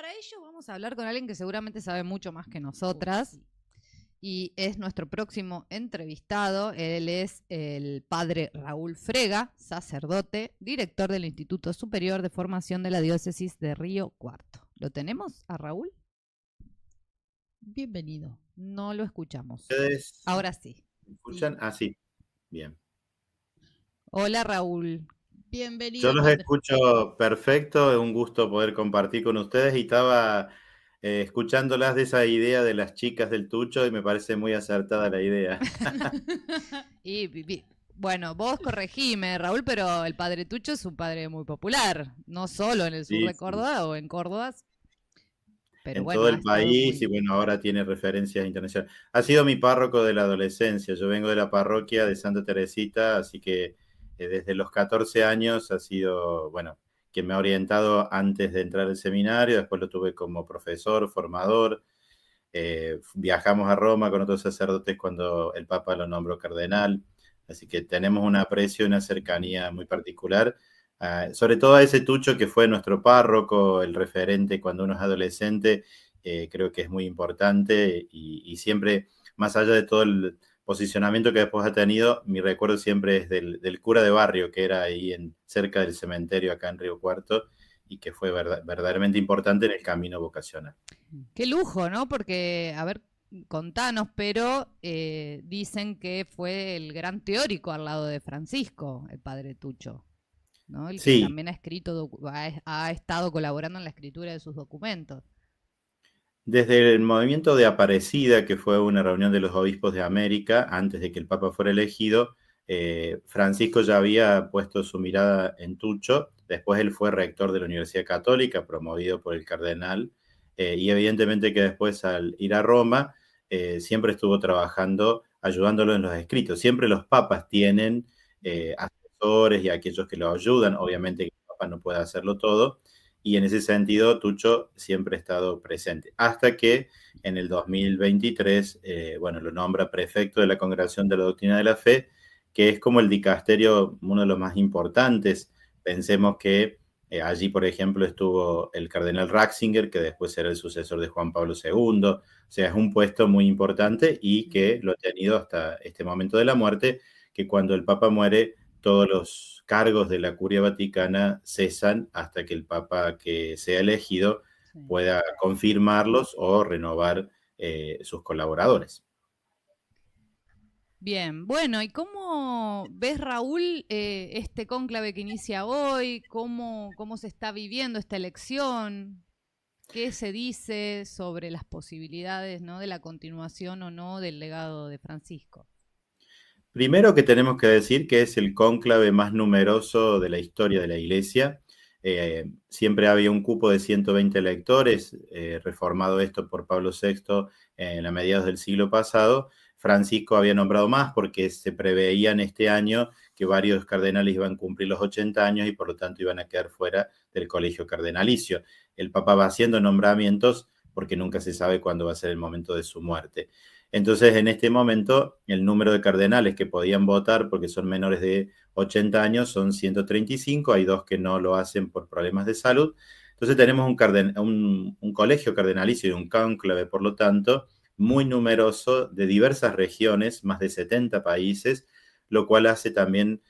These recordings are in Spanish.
para ello vamos a hablar con alguien que seguramente sabe mucho más que nosotras y es nuestro próximo entrevistado. Él es el padre Raúl Frega, sacerdote, director del Instituto Superior de Formación de la Diócesis de Río Cuarto. ¿Lo tenemos a Raúl? Bienvenido. No lo escuchamos. ¿Ustedes Ahora sí. escuchan? Ah, sí. Bien. Hola Raúl. Yo Bienvenido, los padre. escucho perfecto, es un gusto poder compartir con ustedes y estaba escuchándolas de esa idea de las chicas del Tucho y me parece muy acertada la idea. Bueno, vos corregime, Raúl, pero el padre Tucho es un padre muy popular, no solo en el sur Sí, de sí. Córdoba o en Córdoba, pero En bueno, todo ha el estado país y muy... bueno, ahora tiene referencias internacionales. Ha sido mi párroco de la adolescencia, yo vengo de la parroquia de Santa Teresita, así que desde los 14 años ha sido, bueno, quien me ha orientado antes de entrar al seminario, después lo tuve como profesor, formador. Viajamos a Roma con otros sacerdotes cuando el Papa lo nombró cardenal, así que tenemos un aprecio y una cercanía muy particular, sobre todo a ese Tucho que fue nuestro párroco, el referente cuando uno es adolescente, creo que es muy importante y siempre, más allá de todo el posicionamiento que después ha tenido, mi recuerdo siempre es del cura de barrio que era ahí cerca del cementerio acá en Río Cuarto y que fue verdaderamente importante en el camino vocacional. Qué lujo, ¿no? Porque, a ver, contanos, pero dicen que fue el gran teórico al lado de Francisco, el padre Tucho, ¿no? El que Sí, también ha escrito, ha estado colaborando en la escritura de sus documentos. desde el movimiento de Aparecida, que fue una reunión de los obispos de América, antes de que el Papa fuera elegido, Francisco ya había puesto su mirada en Tucho, después él fue rector de la Universidad Católica, promovido por el cardenal, y evidentemente que después al ir a Roma, siempre estuvo trabajando, ayudándolo en los escritos. Siempre los papas tienen asesores y aquellos que lo ayudan, obviamente que el Papa no puede hacerlo todo, y en ese sentido Tucho siempre ha estado presente, hasta que en el 2023, bueno, lo nombra prefecto de la Congregación de la Doctrina de la Fe, que es como el dicasterio, uno de los más importantes. Pensemos que allí, por ejemplo, estuvo el cardenal Ratzinger, que después será el sucesor de Juan Pablo II, o sea, es un puesto muy importante y que lo ha tenido hasta este momento de la muerte, que cuando el Papa muere, todos los cargos de la Curia Vaticana cesan hasta que el Papa que sea elegido Sí. pueda confirmarlos o renovar sus colaboradores. Bien, bueno, ¿y cómo ves, Raúl, este cónclave que inicia hoy? ¿Cómo se está viviendo esta elección? ¿Qué se dice sobre las posibilidades, ¿no?, de la continuación o no del legado de Francisco? Primero que tenemos que decir que es el cónclave más numeroso de la historia de la Iglesia. Siempre había un cupo de 120 electores, reformado esto por Pablo VI en a mediados del siglo pasado. Francisco había nombrado más porque se preveía en este año que varios cardenales iban a cumplir los 80 años y por lo tanto iban a quedar fuera del colegio cardenalicio. El Papa va haciendo nombramientos porque nunca se sabe cuándo va a ser el momento de su muerte. Entonces, en este momento, el número de cardenales que podían votar, porque son menores de 80 años, son 135. Hay dos que no lo hacen por problemas de salud. Entonces, tenemos un colegio cardenalicio y un cónclave, por lo tanto, muy numeroso de diversas regiones, más de 70 países, lo cual hace también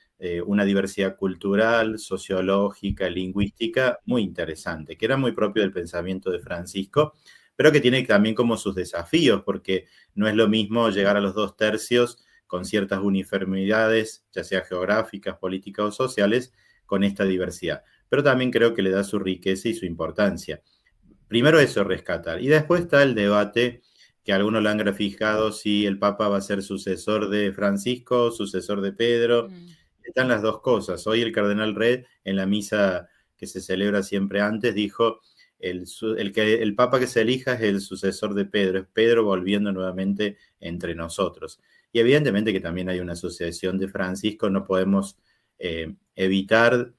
una diversidad cultural, sociológica, lingüística muy interesante, que era muy propio del pensamiento de Francisco, pero que tiene también como sus desafíos, porque no es lo mismo llegar a los 2/3 con ciertas uniformidades, ya sea geográficas, políticas o sociales, con esta diversidad. Pero también creo que le da su riqueza y su importancia. Primero eso rescatar. Y después está el debate que algunos lo han graficado si el Papa va a ser sucesor de Francisco, sucesor de Pedro. Mm. Están las dos cosas. Hoy el cardenal Red, en la misa que se celebra siempre antes, dijo, el Papa que se elija es el sucesor de Pedro, es Pedro volviendo nuevamente entre nosotros. Y evidentemente que también hay una asociación de Francisco, no podemos evitar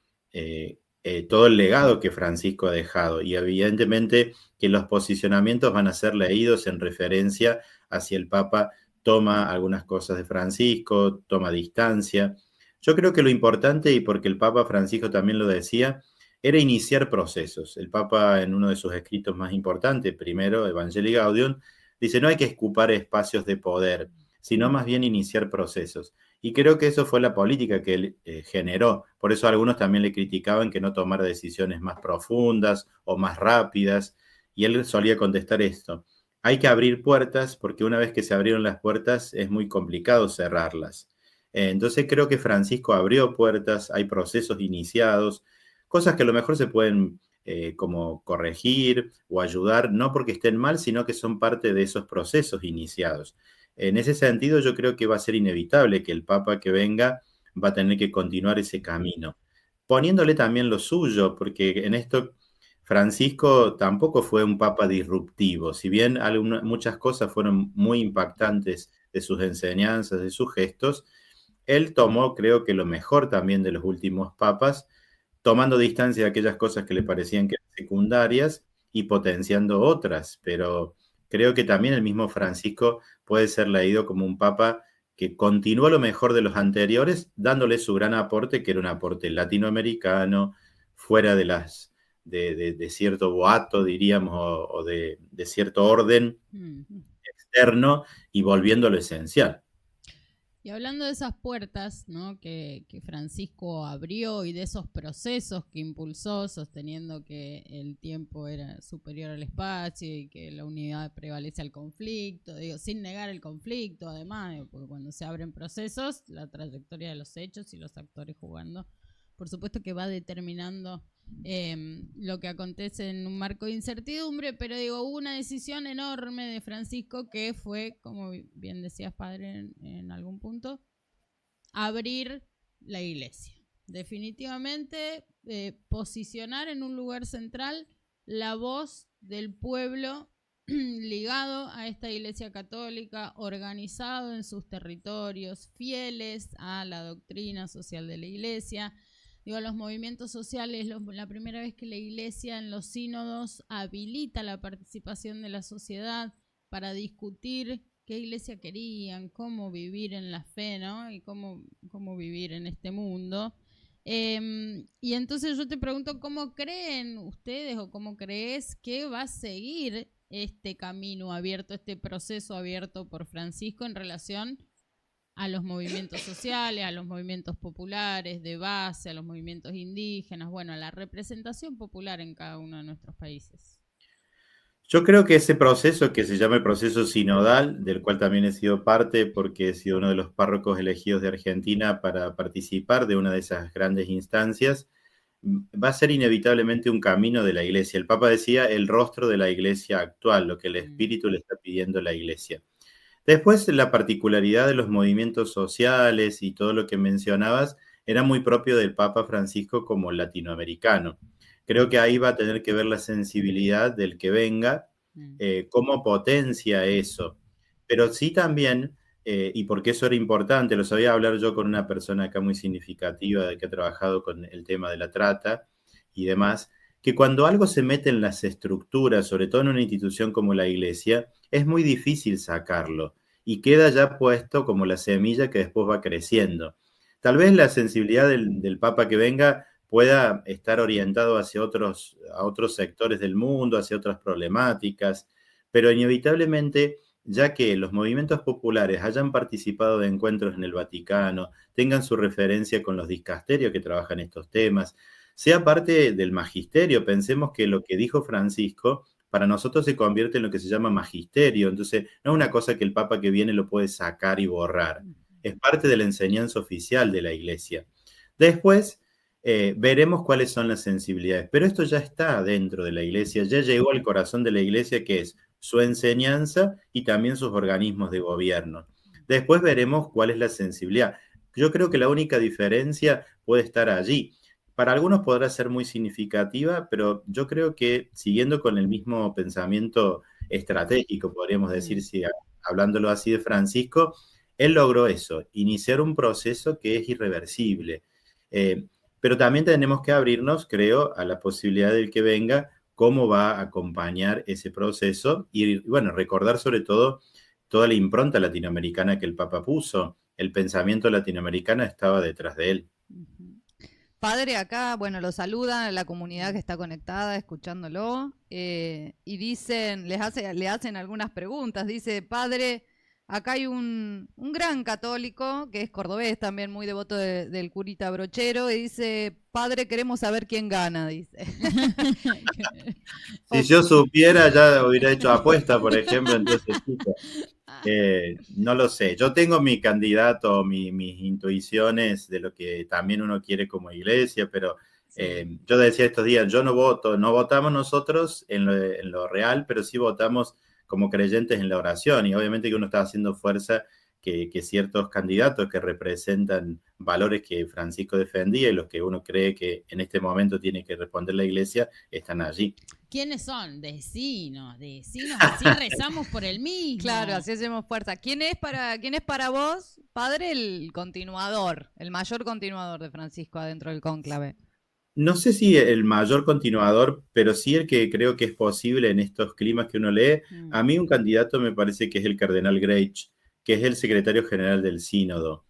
todo el legado que Francisco ha dejado y evidentemente que los posicionamientos van a ser leídos en referencia a si el Papa toma algunas cosas de Francisco, toma distancia. Yo creo que lo importante, y porque el Papa Francisco también lo decía, era iniciar procesos. El Papa, en uno de sus escritos más importantes, primero, Evangelii Gaudium, dice, no hay que ocupar espacios de poder, sino más bien iniciar procesos. Y creo que eso fue la política que él generó. Por eso algunos también le criticaban que no tomara decisiones más profundas o más rápidas. Y él solía contestar esto. Hay que abrir puertas porque una vez que se abrieron las puertas es muy complicado cerrarlas. Entonces creo que Francisco abrió puertas, hay procesos iniciados, cosas que a lo mejor se pueden como corregir o ayudar, no porque estén mal, sino que son parte de esos procesos iniciados. En ese sentido, yo creo que va a ser inevitable que el Papa que venga va a tener que continuar ese camino, poniéndole también lo suyo, porque en esto Francisco tampoco fue un Papa disruptivo, si bien muchas cosas fueron muy impactantes de sus enseñanzas, de sus gestos, él tomó, creo que lo mejor también de los últimos papas, tomando distancia de aquellas cosas que le parecían que eran secundarias y potenciando otras, pero creo que también el mismo Francisco puede ser leído como un papa que continuó lo mejor de los anteriores, dándole su gran aporte, que era un aporte latinoamericano, fuera de las de cierto boato, diríamos, o de cierto orden externo, y volviendo a lo esencial. Y hablando de esas puertas, ¿no? que Francisco abrió y de esos procesos que impulsó, sosteniendo que el tiempo era superior al espacio y que la unidad prevalece al conflicto, digo, sin negar el conflicto, además, porque cuando se abren procesos, la trayectoria de los hechos y los actores jugando, por supuesto que va determinando lo que acontece en un marco de incertidumbre, pero digo, hubo una decisión enorme de Francisco que fue, como bien decías, padre, en algún punto, abrir la iglesia. Definitivamente posicionar en un lugar central la voz del pueblo ligado a esta iglesia católica, organizado en sus territorios, fieles a la doctrina social de la iglesia. Digo, los movimientos sociales, la primera vez que la iglesia en los sínodos habilita la participación de la sociedad para discutir qué iglesia querían, cómo vivir en la fe, ¿no? Y cómo vivir en este mundo. Y entonces yo te pregunto, ¿cómo creen ustedes o cómo crees que va a seguir este camino abierto, este proceso abierto por Francisco en relación a los movimientos sociales, a los movimientos populares de base, a los movimientos indígenas, bueno, a la representación popular en cada uno de nuestros países? Yo creo que ese proceso que se llama el proceso sinodal, del cual también he sido parte porque he sido uno de los párrocos elegidos de Argentina para participar de una de esas grandes instancias, va a ser inevitablemente un camino de la iglesia. El Papa decía el rostro de la iglesia actual, lo que el Espíritu le está pidiendo a la iglesia. Después, la particularidad de los movimientos sociales y todo lo que mencionabas era muy propio del Papa Francisco como latinoamericano. Creo que ahí va a tener que ver la sensibilidad del que venga, cómo potencia eso. Pero sí también, y porque eso era importante, lo sabía hablar yo con una persona acá muy significativa que ha trabajado con el tema de la trata y demás, que cuando algo se mete en las estructuras, sobre todo en una institución como la iglesia, es muy difícil sacarlo y queda ya puesto como la semilla que después va creciendo. Tal vez la sensibilidad del Papa que venga pueda estar orientado hacia a otros sectores del mundo, hacia otras problemáticas, pero inevitablemente, ya que los movimientos populares hayan participado de encuentros en el Vaticano, tengan su referencia con los dicasterios que trabajan estos temas, sea parte del magisterio. Pensemos que lo que dijo Francisco para nosotros se convierte en lo que se llama magisterio. Entonces, no es una cosa que el Papa que viene lo puede sacar y borrar. Es parte de la enseñanza oficial de la Iglesia. Después, veremos cuáles son las sensibilidades. Pero esto ya está dentro de la Iglesia, ya llegó al corazón de la Iglesia, que es su enseñanza y también sus organismos de gobierno. Después veremos cuál es la sensibilidad. Yo creo que la única diferencia puede estar allí. Para algunos podrá ser muy significativa, pero yo creo que siguiendo con el mismo pensamiento estratégico, podríamos decir, si hablándolo así de Francisco, él logró eso, iniciar un proceso que es irreversible. Pero también tenemos que abrirnos, creo, a la posibilidad del que venga, cómo va a acompañar ese proceso y, bueno, recordar sobre todo toda la impronta latinoamericana que el Papa puso. El pensamiento latinoamericano estaba detrás de él. Padre, acá, bueno, lo saludan la comunidad que está conectada, escuchándolo, y dicen, le hacen algunas preguntas. Dice, padre, acá hay un gran católico, que es cordobés también, muy devoto del curita Brochero, y dice, padre, queremos saber quién gana, dice. Si yo supiera, ya hubiera hecho apuesta, por ejemplo, entonces no lo sé. Yo tengo mi candidato, mis intuiciones de lo que también uno quiere como iglesia, pero yo decía estos días, yo no voto, no votamos nosotros en lo real, pero sí votamos como creyentes en la oración, y obviamente que uno está haciendo fuerza que ciertos candidatos que representan valores que Francisco defendía y los que uno cree que en este momento tiene que responder la iglesia, están allí. ¿Quiénes son? Decinos, así rezamos por el mismo. Claro, así hacemos fuerza. ¿Quién es para vos, padre, el continuador, el mayor continuador de Francisco adentro del cónclave? No sé si el mayor continuador, pero sí el que creo que es posible en estos climas que uno lee. A mí un candidato me parece que es el cardenal Grech, que es el secretario general del sínodo.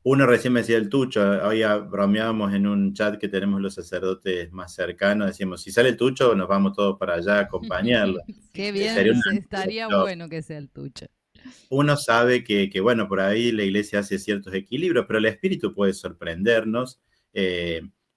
Uno recién me decía el Tucho, hoy bromeábamos en un chat que tenemos los sacerdotes más cercanos, decíamos, si sale el Tucho nos vamos todos para allá a acompañarlo. Qué bien, estaría bueno que sea el Tucho. Uno sabe que, bueno, por ahí la iglesia hace ciertos equilibrios, pero el espíritu puede sorprendernos.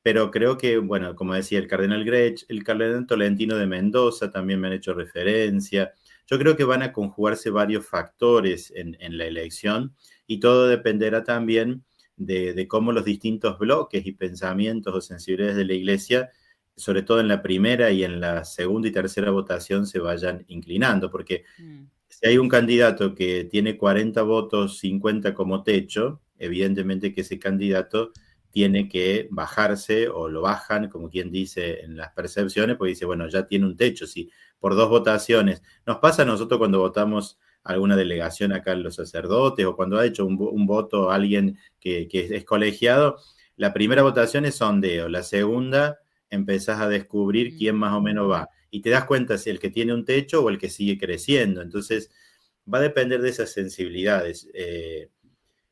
Pero creo que, bueno, como decía el cardenal Grech, el cardenal Tolentino de Mendoza también me han hecho referencia. Yo creo que van a conjugarse varios factores en la elección, y todo dependerá también de cómo los distintos bloques y pensamientos o sensibilidades de la iglesia, sobre todo en la primera y en la segunda y tercera votación, se vayan inclinando, porque si hay un candidato que tiene 40 votos, 50 como techo, evidentemente que ese candidato tiene que bajarse, o lo bajan, como quien dice, en las percepciones, porque dice, bueno, ya tiene un techo. Si por 2 votaciones, nos pasa a nosotros cuando votamos alguna delegación acá en los sacerdotes, o cuando ha hecho un voto alguien que es colegiado, la primera votación es sondeo, la segunda empezás a descubrir quién más o menos va, y te das cuenta si el que tiene un techo o el que sigue creciendo. Entonces va a depender de esas sensibilidades.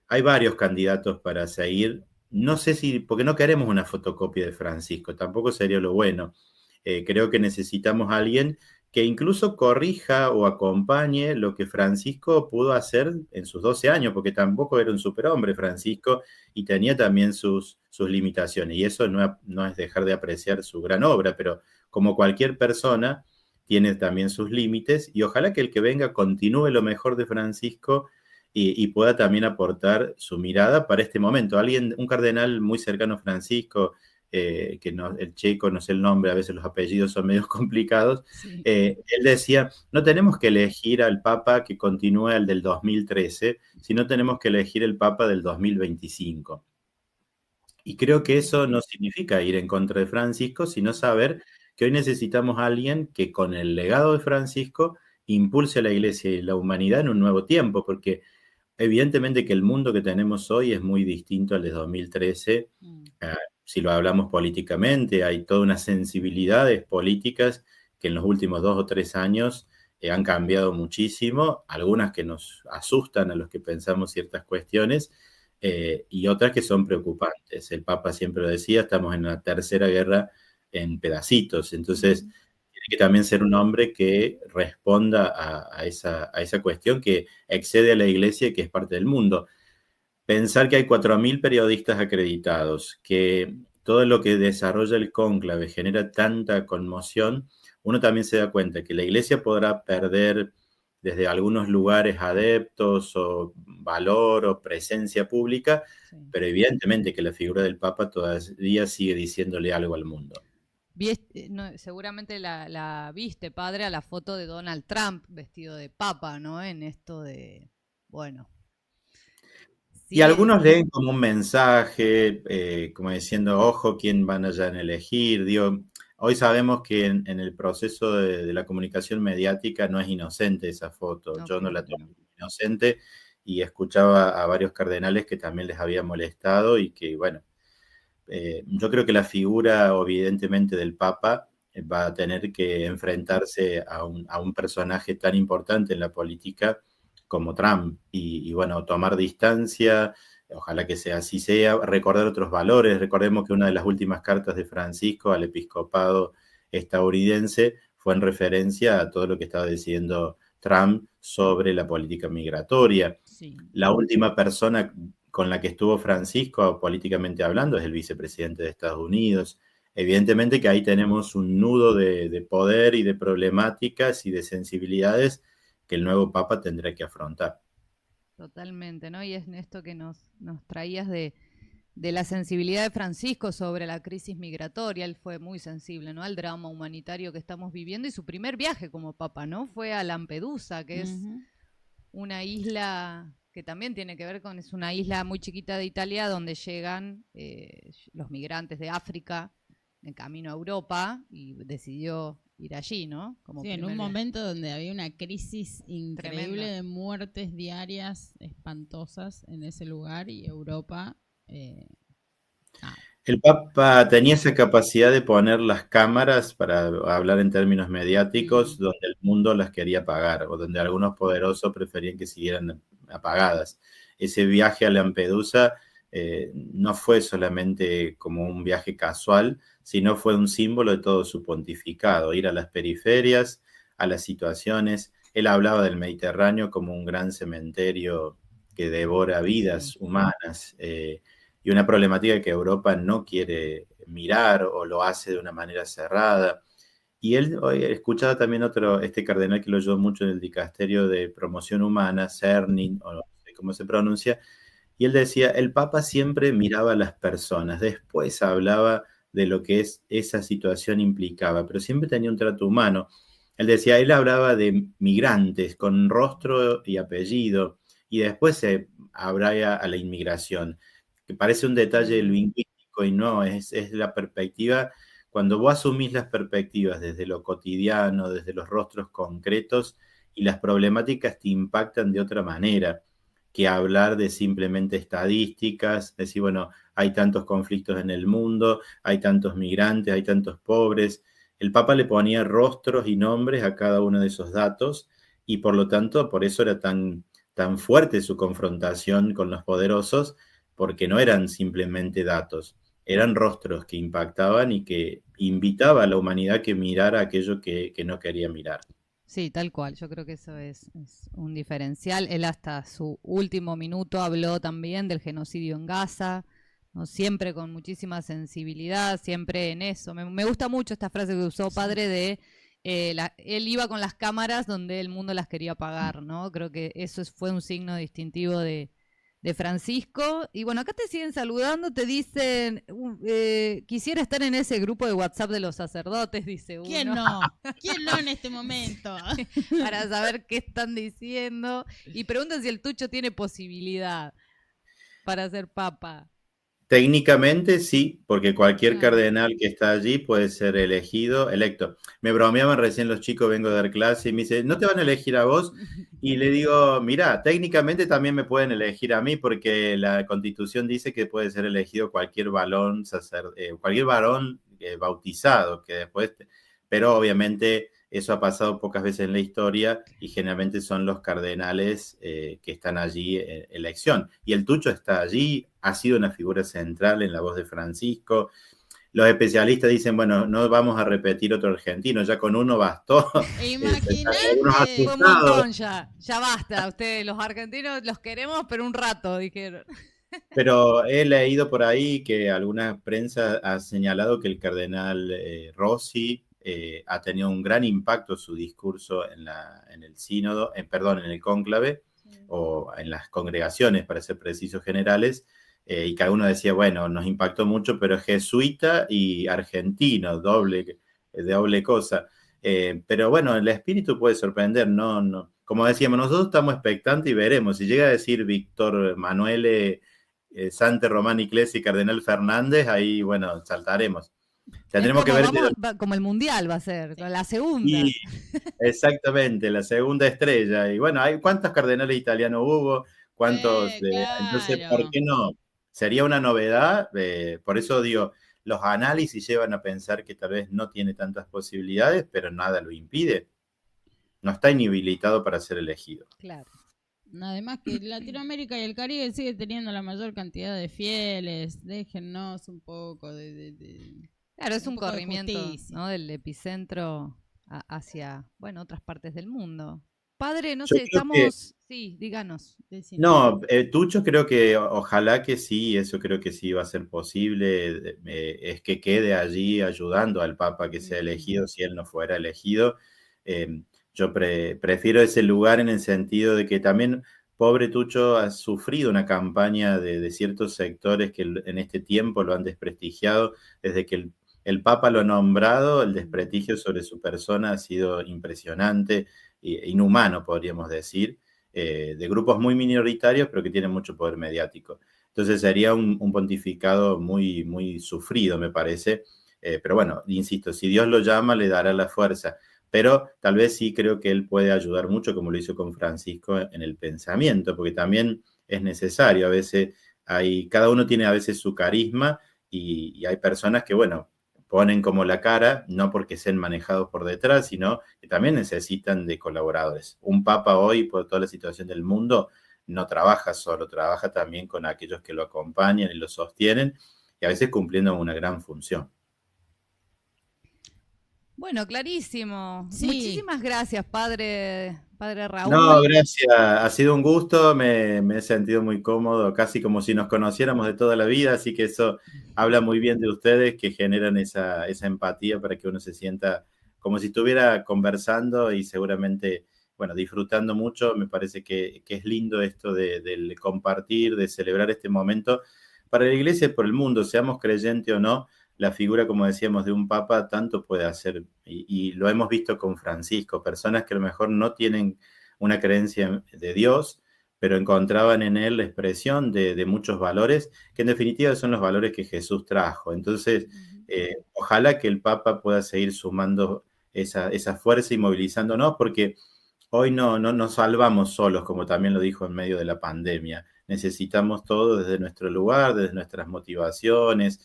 Hay varios candidatos para seguir. No sé si, porque no queremos una fotocopia de Francisco, tampoco sería lo bueno. Creo que necesitamos a alguien que incluso corrija o acompañe lo que Francisco pudo hacer en sus 12 años, porque tampoco era un superhombre Francisco, y tenía también sus limitaciones. Y eso no es dejar de apreciar su gran obra, pero como cualquier persona, tiene también sus límites, y ojalá que el que venga continúe lo mejor de Francisco y pueda también aportar su mirada para este momento. Un cardenal muy cercano a Francisco, que no, el checo, no sé el nombre, a veces los apellidos son medio complicados, Sí. Él decía, no tenemos que elegir al Papa que continúe el del 2013, sino tenemos que elegir el Papa del 2025. Y creo que eso no significa ir en contra de Francisco, sino saber que hoy necesitamos a alguien que con el legado de Francisco impulse a la Iglesia y la humanidad en un nuevo tiempo, porque evidentemente que el mundo que tenemos hoy es muy distinto al de 2013. Si lo hablamos políticamente, hay toda una sensibilidades políticas que en los últimos 2 o 3 años han cambiado muchísimo, algunas que nos asustan a los que pensamos ciertas cuestiones, y otras que son preocupantes. El Papa siempre lo decía, estamos en la tercera guerra en pedacitos, entonces tiene que también ser un hombre que responda a esa cuestión que excede a la Iglesia y que es parte del mundo. Pensar que hay 4.000 periodistas acreditados, que todo lo que desarrolla el cónclave genera tanta conmoción, uno también se da cuenta que la Iglesia podrá perder desde algunos lugares adeptos o valor o presencia pública, pero evidentemente que la figura del Papa todavía sigue diciéndole algo al mundo. Seguramente la viste, padre, a la foto de Donald Trump vestido de papa, ¿no? En esto de, bueno. Y algunos leen como un mensaje, como diciendo, ojo, quién van a elegir. Digo, hoy sabemos que en el proceso de la comunicación mediática no es inocente esa foto. Okay. Yo no la tomé inocente, y escuchaba a varios cardenales que también les había molestado, y que, bueno, yo creo que la figura, evidentemente, del Papa va a tener que enfrentarse a un personaje tan importante en la política como Trump, y bueno, tomar distancia, ojalá que sea así sea, recordar otros valores. Recordemos que una de las últimas cartas de Francisco al episcopado estadounidense fue en referencia a todo lo que estaba diciendo Trump sobre la política migratoria. Sí. La última persona con la que estuvo Francisco, políticamente hablando, es el vicepresidente de Estados Unidos. Evidentemente que ahí tenemos un nudo de poder y de problemáticas y de sensibilidades que el nuevo Papa tendrá que afrontar. Totalmente, ¿no? Y es esto que nos traías de la sensibilidad de Francisco sobre la crisis migratoria. Él fue muy sensible, ¿no?, al drama humanitario que estamos viviendo, y su primer viaje como Papa, ¿no?, fue a Lampedusa, que es una isla que también tiene que ver con, es una isla muy chiquita de Italia donde llegan los migrantes de África en camino a Europa, y decidió ir allí, ¿no? Como sí, en un momento donde había una crisis increíble tremenda de muertes diarias espantosas en ese lugar, y Europa... El Papa tenía esa capacidad de poner las cámaras, para hablar en términos mediáticos, donde el mundo las quería apagar, o donde algunos poderosos preferían que siguieran apagadas. Ese viaje a Lampedusa no fue solamente como un viaje casual, sino fue un símbolo de todo su pontificado, ir a las periferias, a las situaciones. Él hablaba del Mediterráneo como un gran cementerio que devora vidas humanas, y una problemática que Europa no quiere mirar o lo hace de una manera cerrada. Y él, escuchaba también este cardenal que lo ayudó mucho en el dicasterio de promoción humana, Cernin, o no sé cómo se pronuncia, y él decía, el Papa siempre miraba a las personas, después hablaba de lo que esa situación implicaba, pero siempre tenía un trato humano. Él decía, él hablaba de migrantes con rostro y apellido, y después se abría a la inmigración, que parece un detalle lingüístico y no, es la perspectiva. Cuando vos asumís las perspectivas desde lo cotidiano, desde los rostros concretos, y las problemáticas te impactan de otra manera que hablar de simplemente estadísticas, decir, bueno, hay tantos conflictos en el mundo, hay tantos migrantes, hay tantos pobres. El Papa le ponía rostros y nombres a cada uno de esos datos, y por lo tanto, por eso era tan fuerte su confrontación con los poderosos, porque no eran simplemente datos, eran rostros que impactaban y que invitaba a la humanidad que mirara aquello que no quería mirar. Sí, tal cual. Yo creo que eso es un diferencial. Él hasta su último minuto habló también del genocidio en Gaza, ¿no? Siempre con muchísima sensibilidad, siempre en eso. Me gusta mucho esta frase que usó Padre de él iba con las cámaras donde el mundo las quería apagar, ¿no? Creo que eso fue un signo distintivo de Francisco. Y bueno, acá te siguen saludando, te dicen, quisiera estar en ese grupo de WhatsApp de los sacerdotes, dice uno. ¿Quién no? ¿Quién no en este momento? Para saber qué están diciendo. Y preguntan si el Tucho tiene posibilidad para ser papa. Técnicamente sí, porque cualquier cardenal que está allí puede ser electo. Me bromeaban recién los chicos, vengo de dar clase, y me dicen, ¿no te van a elegir a vos? Y le digo, mira, técnicamente también me pueden elegir a mí, porque la Constitución dice que puede ser elegido cualquier varón bautizado, que después, pero obviamente eso ha pasado pocas veces en la historia, y generalmente son los cardenales que están allí en elección. Y el Tucho está allí, ha sido una figura central en la voz de Francisco. Los especialistas dicen, bueno, no vamos a repetir otro argentino, ya con uno bastó. Imagínate. Un montón ya basta. Ustedes, los argentinos, los queremos, pero un rato, dijeron. Pero he leído por ahí que alguna prensa ha señalado que el cardenal Rossi ha tenido un gran impacto su discurso en el sínodo, en el cónclave, o en las congregaciones, para ser precisos, generales, y que alguno decía, bueno, nos impactó mucho, pero es jesuita y argentino, doble cosa. Pero bueno, el espíritu puede sorprender, no. Como decíamos, nosotros estamos expectantes y veremos. Si llega a decir Víctor Manuel Sante Román Iglesi y Cardenal Fernández, ahí, bueno, saltaremos. Tendremos que ver. Como el Mundial va a ser, la segunda. Y, exactamente, la segunda estrella. Y bueno, ¿cuántos cardenales italianos hubo? ¿Cuántos? Claro. Entonces, ¿por qué no? Sería una novedad. Por eso digo, los análisis llevan a pensar que tal vez no tiene tantas posibilidades, pero nada lo impide. No está inhabilitado para ser elegido. Claro. Además que Latinoamérica y el Caribe sigue teniendo la mayor cantidad de fieles. Déjennos un poco Claro, es un poco de corrimiento, justicia. ¿no? Del epicentro hacia, bueno, otras partes del mundo. Padre, no Yo sé, creo que estamos... Sí, díganos. Decime. no, Tucho creo que ojalá que sí, eso creo que sí va a ser posible, es que quede allí ayudando al Papa que sea elegido si él no fuera elegido. Eh, yo prefiero ese lugar en el sentido de que también, pobre Tucho, ha sufrido una campaña de ciertos sectores que en este tiempo lo han desprestigiado. Desde que el Papa lo ha nombrado, el desprestigio sobre su persona ha sido impresionante, inhumano, podríamos decir, de grupos muy minoritarios, pero que tienen mucho poder mediático. Entonces sería un pontificado muy, muy sufrido, me parece. Pero bueno, insisto, si Dios lo llama, le dará la fuerza. Pero tal vez sí creo que él puede ayudar mucho, como lo hizo con Francisco, en el pensamiento, porque también es necesario. A veces cada uno tiene a veces su carisma y hay personas que, bueno, ponen como la cara, no porque sean manejados por detrás, sino que también necesitan de colaboradores. Un papa hoy, por toda la situación del mundo, no trabaja solo, trabaja también con aquellos que lo acompañan y lo sostienen, y a veces cumpliendo una gran función. Bueno, clarísimo. Sí. Muchísimas gracias, padre Raúl. No, gracias. Ha sido un gusto, me he sentido muy cómodo, casi como si nos conociéramos de toda la vida, así que eso habla muy bien de ustedes, que generan esa empatía para que uno se sienta como si estuviera conversando y seguramente, bueno, disfrutando mucho. Me parece que es lindo esto del compartir, de celebrar este momento para la iglesia y por el mundo, seamos creyentes o no. La figura, como decíamos, de un papa tanto puede hacer, y lo hemos visto con Francisco, personas que a lo mejor no tienen una creencia de Dios, pero encontraban en él la expresión de muchos valores, que en definitiva son los valores que Jesús trajo. Entonces, ojalá que el Papa pueda seguir sumando esa fuerza y movilizándonos, porque hoy no nos salvamos solos, como también lo dijo en medio de la pandemia. Necesitamos todo desde nuestro lugar, desde nuestras motivaciones,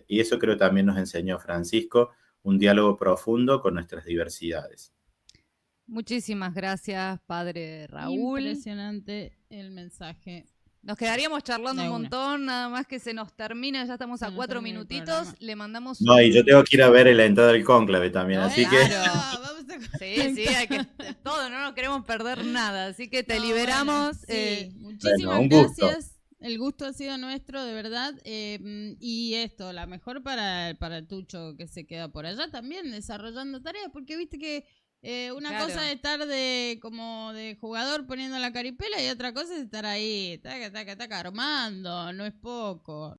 y eso creo también nos enseñó Francisco, un diálogo profundo con nuestras diversidades. Muchísimas gracias, padre Raúl. Impresionante el mensaje. Nos quedaríamos charlando un montón, nada más que se nos termina, ya estamos a 4 minutitos, le mandamos No, y yo tengo que ir a ver la entrada del cónclave también, No, así claro. que... Vamos a... Sí, hay que todo, no nos queremos perder nada, así que te liberamos. Bueno, sí. Muchísimas un gracias. gusto. El gusto ha sido nuestro, de verdad. Y esto, la mejor para el Tucho que se queda por allá también desarrollando tareas, porque viste que una cosa es estar como de jugador poniendo la caripela y otra cosa es estar ahí, taca, taca, taca, armando, no es poco.